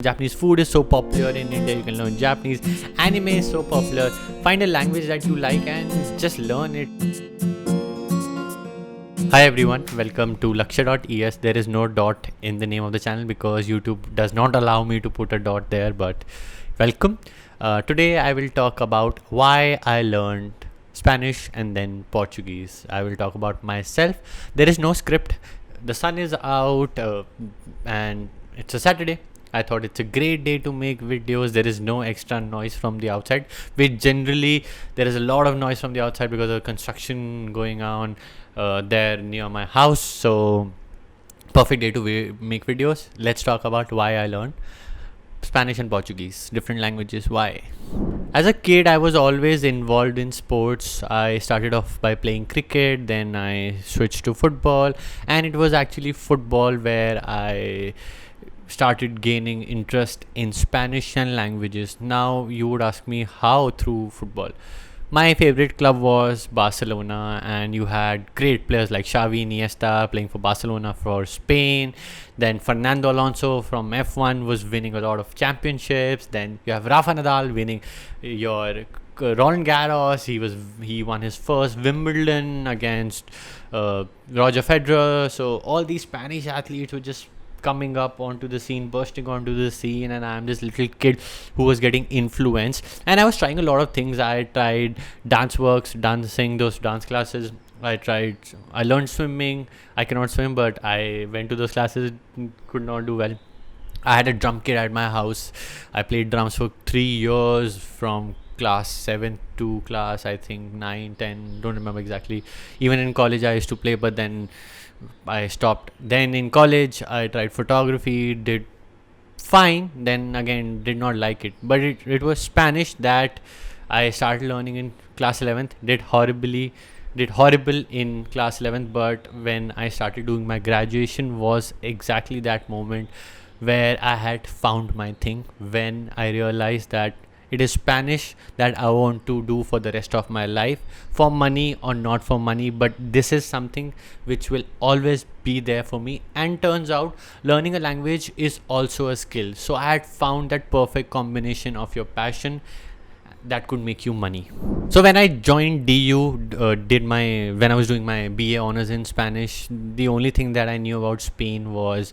Japanese food is so popular in India, you can learn Japanese. Anime is so popular. Find a language that you like and just learn it. Hi everyone, welcome to lakshay.es. There is no dot in the name of the channel because YouTube does not allow me to put a dot there, but welcome. Today I will talk about why I learned Spanish and then Portuguese. I will talk about myself. There is no script. The sun is out and it's a Saturday. I thought it's a great day to make videos. There is no extra noise from the outside, which generally there is a lot of noise from the outside because of construction going on there near my house. So perfect day to make videos. Let's talk about why I learned Spanish and Portuguese, different languages. Why? As a kid, I was always involved in sports. I started off by playing cricket, then I switched to football, and it was actually football where I started gaining interest in Spanish and languages. Now you would ask me how through football. My favorite club was Barcelona, and you had great players like Xavi, Iniesta playing for Barcelona for Spain. Then Fernando Alonso from F1 was winning a lot of championships. Then you have Rafa Nadal winning your Roland Garros. He won his first Wimbledon against Roger Federer. So all these Spanish athletes were just coming up onto the scene, bursting onto the scene, and I'm this little kid who was getting influenced. And I was trying a lot of things. I tried dance works, dancing, those dance classes. I learned swimming. I cannot swim, but I went to those classes, could not do well. I had a drum kit at my house. I played drums for 3 years from class 7 to class, I think 9, 10, don't remember exactly. Even in college I used to play, but then I stopped. Then in college I tried photography, did fine, then again did not like it. But it was Spanish that I started learning in class 11th. Did horrible in class 11th, but when I started doing my graduation was exactly that moment where I had found my thing, when I realized that it is Spanish that I want to do for the rest of my life, for money or not for money, but this is something which will always be there for me. And turns out learning a language is also a skill. So I had found that perfect combination of your passion that could make you money. So when I joined DU, when I was doing my BA honors in Spanish, the only thing that I knew about Spain was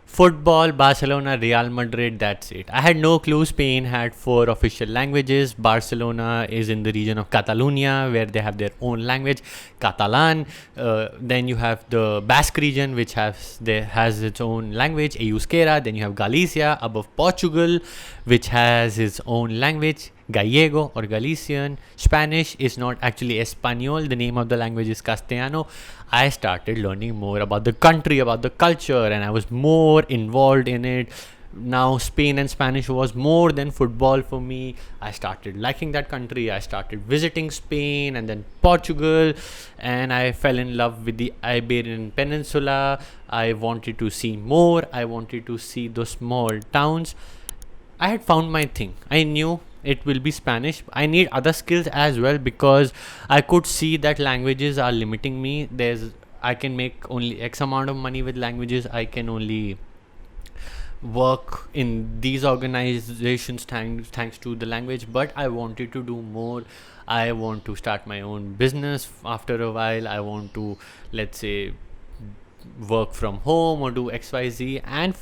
football, Barcelona, Real Madrid, that's it. I had no clue Spain had 4 official languages. Barcelona is in the region of Catalonia, where they have their own language, Catalan. Then you have the Basque region, which has its own language, Euskera. Then you have Galicia above Portugal, which has its own language, Gallego or Galician. Spanish is not actually Espanol. The name of the language is Castellano. I started learning more about the country, about the culture, and I was more involved in it. Now Spain and Spanish was more than football for me. I started liking that country. I started visiting Spain and then Portugal, and I fell in love with the Iberian Peninsula. I wanted to see more. I wanted to see those small towns. I had found my thing. I knew it will be Spanish. I need other skills as well because I could see that languages are limiting me. I can make only X amount of money with languages. I can only work in these organizations thanks to the language, but I wanted to do more. I want to start my own business after a while. I want to, let's say, work from home or do XYZ, and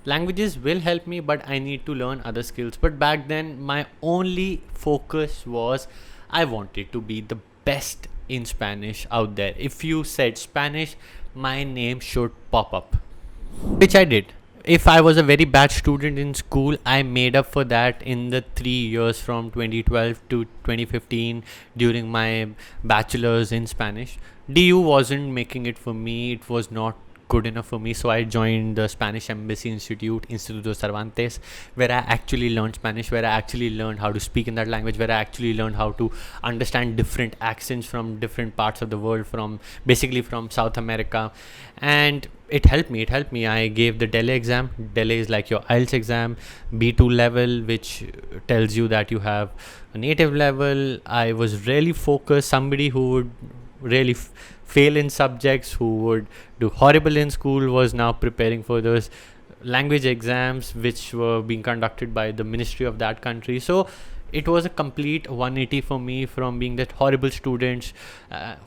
languages will help me, but I need to learn other skills. But back then my only focus was I wanted to be the best in Spanish out there. If you said Spanish, my name should pop up, which I did. If I was a very bad student in school, I made up for that in the 3 years from 2012 to 2015 during my bachelor's in Spanish. DU wasn't making it for me. It was not good enough for me, so I joined the Spanish Embassy Institute, Instituto Cervantes, where I actually learned Spanish, where I actually learned how to speak in that language, where I actually learned how to understand different accents from different parts of the world, from South America. And it helped me. I gave the DELE exam. DELE is like your IELTS exam, B2 level, which tells you that you have a native level. I was really focused. Somebody who would really fail in subjects, who would do horrible in school, was now preparing for those language exams which were being conducted by the ministry of that country. So it was a complete 180 for me, from being that horrible student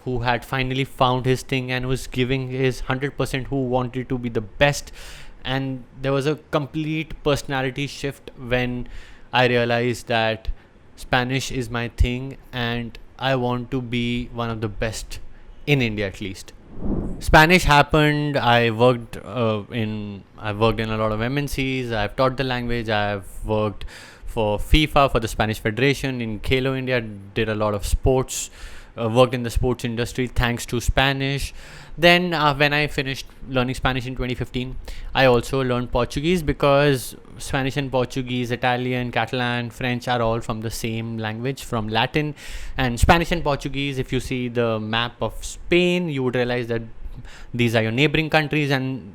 who had finally found his thing and was giving his 100%, who wanted to be the best. And there was a complete personality shift when I realized that Spanish is my thing and I want to be one of the best in India at least. Spanish happened. I've worked in a lot of MNCs. I've taught the language. I've worked for FIFA, for the Spanish Federation in Khelo India. Did a lot of sports. Worked in the sports industry thanks to Spanish. Then when I finished learning Spanish in 2015, I also learned Portuguese, because Spanish and Portuguese, Italian, Catalan, French are all from the same language, from Latin. And Spanish and Portuguese, if you see the map of Spain, you would realize that these are your neighboring countries, and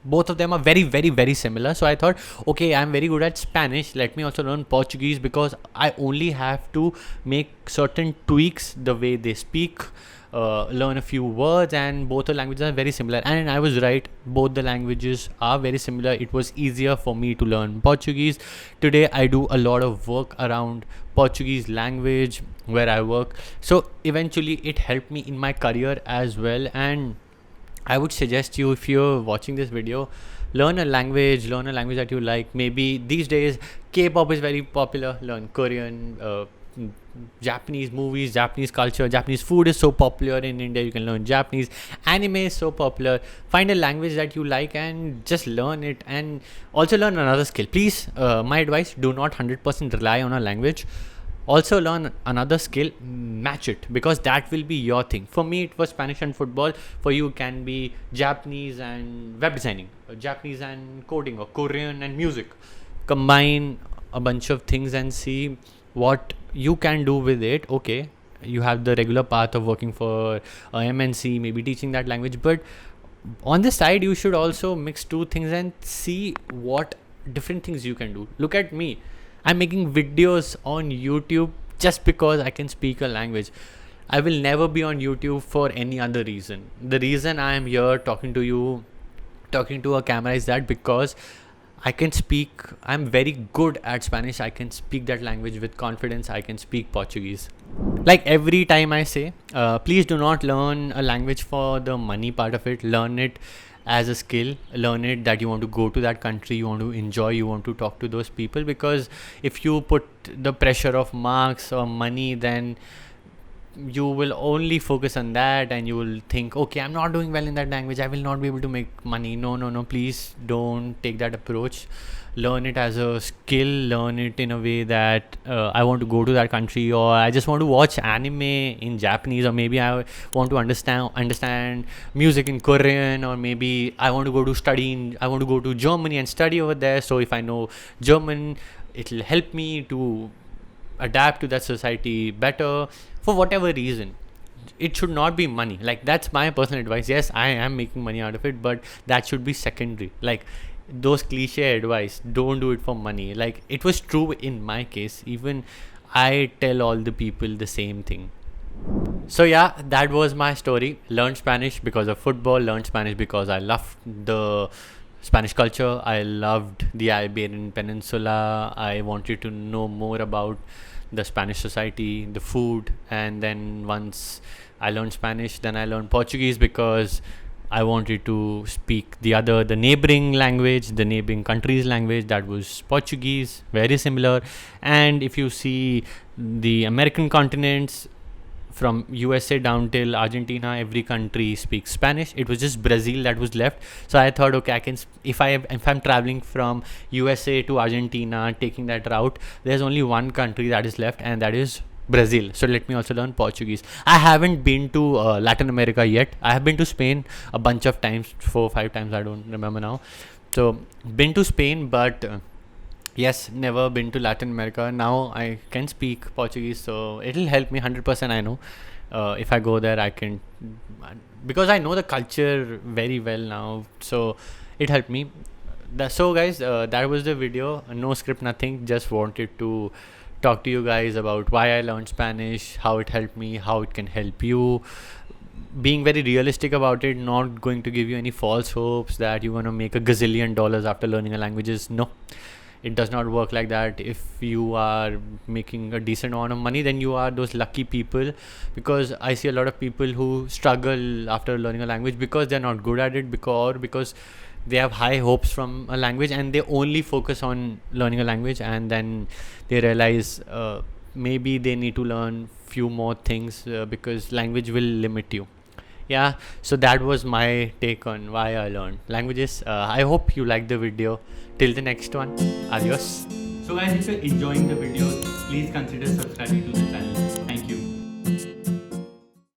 both of them are very, very, very similar. So I thought, okay, I'm very good at Spanish, let me also learn Portuguese, because I only have to make certain tweaks the way they speak, learn a few words, and both the languages are very similar. And I was right, both the languages are very similar. It was easier for me to learn Portuguese. Today I do a lot of work around Portuguese language where I work, so eventually it helped me in my career as well. And I would suggest you, if you're watching this video, learn a language that you like. Maybe these days K-pop is very popular. Learn Korean, Japanese movies, Japanese culture, Japanese food is so popular in India. You can learn Japanese. Anime is so popular. Find a language that you like and just learn it, and also learn another skill. Please, my advice, do not 100% rely on a language. Also learn another skill, match it, because that will be your thing. For me it was Spanish and football. For you can be Japanese and web designing, or Japanese and coding, or Korean and music. Combine a bunch of things and see what you can do with it. Okay, you have the regular path of working for a MNC, maybe teaching that language, but on the side you should also mix two things and see what different things you can do. Look at me, I'm making videos on YouTube just because I can speak a language. I will never be on YouTube for any other reason. The reason I am here talking to you, talking to a camera, is that because I can speak, I'm very good at Spanish. I can speak that language with confidence. I can speak Portuguese. Like every time I say, please do not learn a language for the money part of it. Learn it as a skill. Learn it that you want to go to that country, you want to enjoy, you want to talk to those people. Because if you put the pressure of marks or money, then you will only focus on that, and you will think, okay, I'm not doing well in that language, I will not be able to make money. No, please don't take that approach. Learn it as a skill. Learn it in a way that I want to go to that country, or I just want to watch anime in Japanese, or maybe I want to understand music in Korean, or maybe I want to go to Germany and study over there. So if I know German, it'll help me to adapt to that society better. For whatever reason, it should not be money. Like, that's my personal advice. Yes, I am making money out of it, but that should be secondary. Like those cliche advice, don't do it for money. Like, it was true in my case. Even I tell all the people the same thing. So yeah, that was my story. Learned Spanish because of football. Learned Spanish because I loved the Spanish culture. I loved the Iberian Peninsula. I wanted to know more about the Spanish society, the food. And then once I learned Spanish, then I learned Portuguese, because I wanted to speak the neighboring language, the neighboring country's language, that was Portuguese, very similar. And if you see the American continents, from USA down till Argentina, every country speaks Spanish. It was just Brazil that was left. So I thought, okay, I can if I'm traveling from USA to Argentina, taking that route, there's only one country that is left, and that is Brazil. So let me also learn Portuguese. I haven't been to Latin America yet. I have been to Spain a bunch of times, 4 or 5 times, I don't remember now. So been to Spain, but yes, never been to Latin America. Now I can speak Portuguese, so it'll help me 100%. I know if I go there, I can, because I know the culture very well now, so it helped me. So guys, that was the video. No script, nothing. Just wanted to talk to you guys about why I learned Spanish, how it helped me, how it can help you. being very realistic about it, not going to give you any false hopes that you're going to make a gazillion dollars after learning a language. No, it does not work like that. If you are making a decent amount of money, then you are those lucky people, because I see a lot of people who struggle after learning a language because they're not good at it, because they have high hopes from a language and they only focus on learning a language, and then they realize maybe they need to learn few more things, because language will limit you. Yeah, so that was my take on why I learned languages. I hope you liked the video. Till the next one, adios. So guys, if you're enjoying the video, please consider subscribing to the channel.